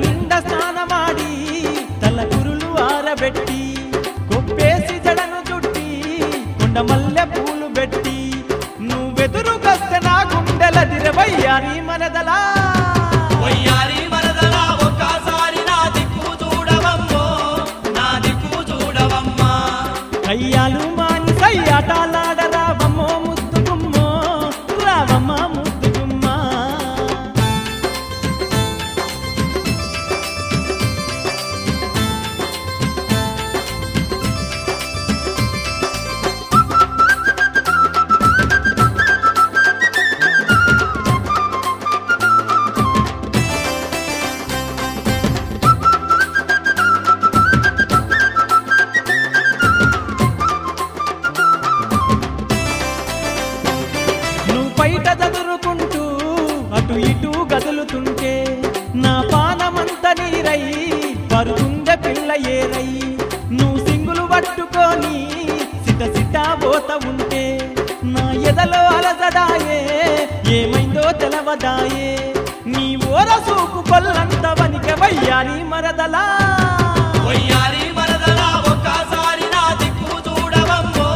నిండా స్నానమాడి తల కురులు ఆరబెట్టి కొప్పేసి జడను చుట్టి కొండ మల్లె పూలు పెట్టి నువ్వెదురుకొస్తే నా గుండెల దిరవయ్యారి మరదలా వయ్యారి మరదలా ఒక్కసారి నా దిక్కు చూడవమ్మో నా దిక్కు చూడవమ్మా కయ్యాలు మాని సయ్యాటాలాడ రావమ్మో ముద్దుగుమ్మో రావమ్మ ముద్దుగుమ్మా బయట చదురుకుంటూ అటు ఇటు గదులుతుంటే నా పానమంత నీరై పరుతుండే పిల్ల ఏరై నువ్వు సింగులు పట్టుకొని సిట పోత ఉంటే నా ఎదలో అలసడాయే ఏమైందో తెలవదాయే నీ ఓర సూపు కొల్లంత వనికె వయ్యారి మరదలా వయ్యారి మరదలా ఒక్కసారి నా దిక్కు చూడవమ్మో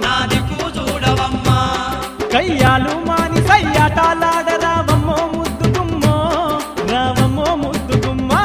నా దిక్కు చూడవమ్మా కయ్యాలు మాని సయ్యాటాలాడ రావమ్మో ముద్దుగుమ్మో రావమ్మో ముద్దుగుమ్మా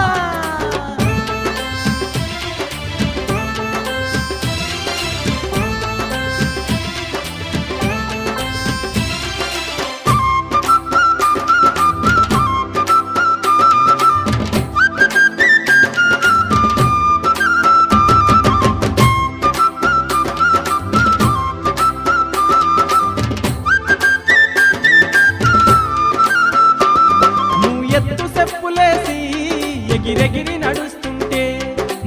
ఎగిరెగిరి నడుస్తుంటే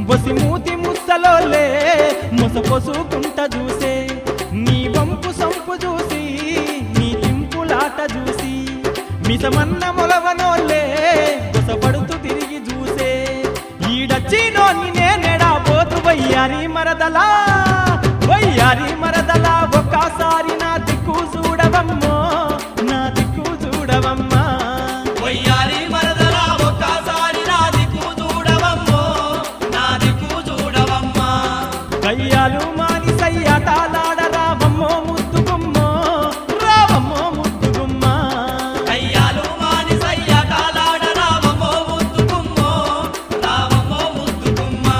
బొసి మూతి ముద్దలోలే మొసపొసుకుంట చూసే నీ వంపు సంపు చూసి నీ తింపులాట చూసి మిసమన్న మొలవనోలే బొసపడుతూ తిరిగి చూసే ఈడచ్చినోని నేనెడా పోతు వయ్యారి మరదలా వయ్యారి మరదలా ఒక్కసారి నా దిక్కు చూడవమ్మో నా దిక్కు చూడవమ్మా వయ్యారి మరదలా ఒక్కసారి నా దిక్కు చూడవమ్మో నా దిక్కు చూడవమ్మా కయ్యాలు మాని సయ్యాటాలాడ రావమ్మో ముద్దుగుమ్మో రావమ్మో ముద్దుగుమ్మా కయ్యాలు మాని సయ్యాటాలాడ రావమ్మో ముద్దుగుమ్మో రావమ్మో ముద్దుగుమ్మా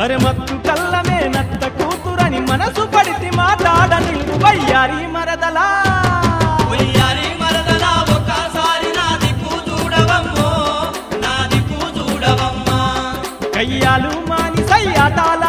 అరె మత్తు కల్లమే నత్త కూతురని మనసు పడితి మాట్లాడ నిల్లు వయ్యారి మరదలా వయ్యారి మరదలా ఒక్కసారి నా దిక్కు చూడవమ్మో నా దిక్కు చూడవమ్మా కయ్యాలు మాని సయ్యాటాల